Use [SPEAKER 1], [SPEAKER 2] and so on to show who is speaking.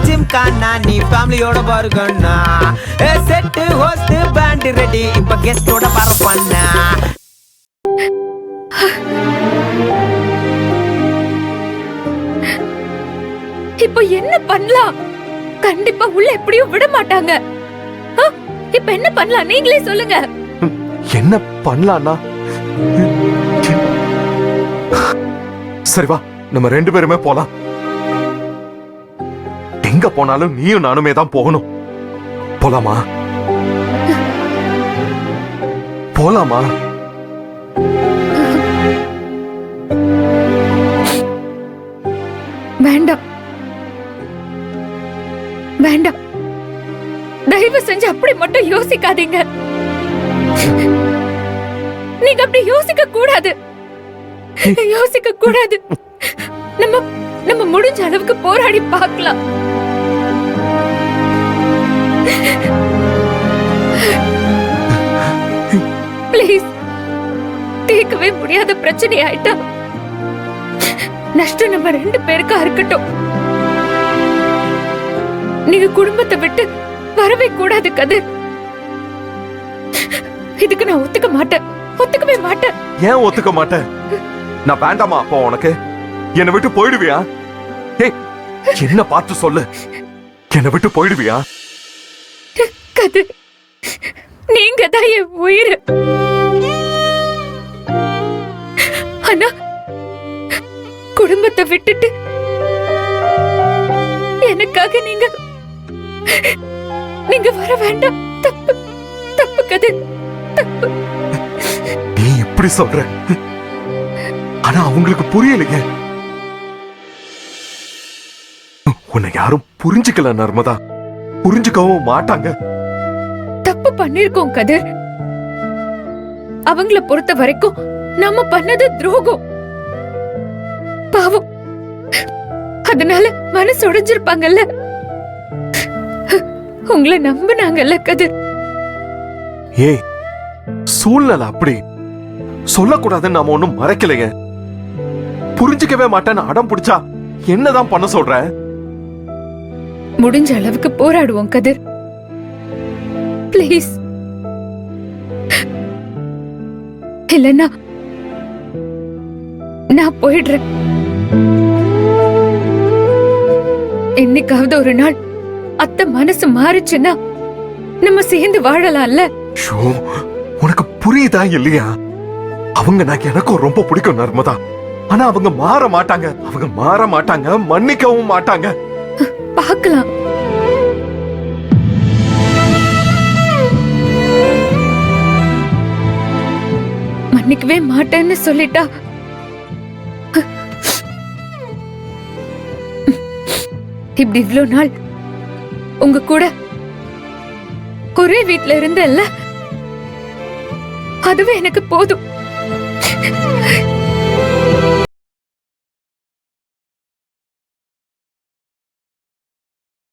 [SPEAKER 1] ஜிம்கானா நீ ஃபேமிலியோட பாருங்கண்ணா. செட்டு ஹோஸ்ட் பேண்ட் ரெடி இப்ப கெஸ்டோட பரப்பண்ணா.
[SPEAKER 2] இப்போ என்ன பண்ணலாம்? கண்டிப்பா உள்ள எப்படியும் விட மாட்டாங்க. இப்ப என்ன பண்ணலாம் நீங்களே சொல்லுங்க.
[SPEAKER 3] என்ன பண்ணலாம்னா, சரி வா நம்ம 2 பேருமே போலாம். எங்க போனாலும் நீயும் நானுமே தான் போகணும். போலாமா? போலாமா?
[SPEAKER 2] வேண்டாம் வேண்டாம், தயவு செஞ்சு அப்படி மட்டும் யோசிக்காதீங்க. நீங்க அப்படி யோசிக்க கூடாது, யோசிக்க கூடாது. நம்ம முடிஞ்ச அளவுக்கு போராடி பார்க்கலாம். பிளீஸ், தீர்க்கவே முடியாத பிரச்சனை ஆயிட்டா நஷ்டம் நம்ம 2 பேருக்கா இருக்கட்டும். நீங்க குடும்பத்தை விட்டு வரவே கூடாது கதிர். இதுக்கு நான் ஒத்துக்க மாட்டேன், ஒத்துக்கவே மாட்டேன்.
[SPEAKER 3] ஏன் ஒத்துக்க மாட்டேன்? நான் வேண்டாமா அப்போ உனக்கு? என்னை விட்டு போயிடுவியா? என்ன பார்த்து சொல்லு, என்னை விட்டு போயிடுவியா?
[SPEAKER 2] கதிர், நீங்க தான் என் உயிர். ஆனா குடும்பத்தை விட்டுட்டு எனக்காக நீங்க வர வேண்டாம். தப்பு தப்பு கதிர், தப்பு.
[SPEAKER 3] நீ இப்படி சொல்ற, ஆனா அவங்களுக்கு புரியலையே. உன்னை யாரும் புரிஞ்சுக்கல நர்மதா, புரிஞ்சுக்கவும் மாட்டாங்க.
[SPEAKER 2] தப்பு பண்ணிருக்கோம் கதிர். அவங்கள பொறுத்த வரைக்கும் நம்ம பண்ணது துரோகம், பாவம். அதனால மனசு உடைஞ்சிருப்பாங்கல்ல. உங்களை நம்பினாங்கல்ல கதிர்.
[SPEAKER 3] ஏய், சூழ்நிலை அப்படி சொல்லக்கூடாதுன்னு நாம ஒண்ணும் மறைக்கலையே. புரிஞ்சுக்கவே மாட்டேன்னு அடம் பிடிச்சா என்னதான் பண்ண சொல்ற?
[SPEAKER 2] முடிஞ்ச அளவுக்கு போராடுவோம் கதிர், பிளீஸ். இல்லன்னா நான் போயிடுறேன். என்னைக்காவது ஒரு நாள் அத்தை மனசு மாறுச்சுன்னா நம்ம சேர்ந்து வாழலாம்ல.
[SPEAKER 3] உனக்கு புரியுதா இல்லையா? அவங்க நான் எனக்கும் ரொம்ப பிடிக்கும் நர்மதா. ஆனா அவங்க மாற மாட்டாங்க, அவங்க மாற மாட்டாங்க, மன்னிக்கவும் மாட்டாங்க.
[SPEAKER 2] பார்க்கலாம். மன்னிக்கவே மாட்டேன்னு சொல்லிட்டா இப்படி இவ்ளோ நாள் உங்க கூட ஒரே வீட்ல இருந்தல்ல, அதுவே எனக்கு போதும்.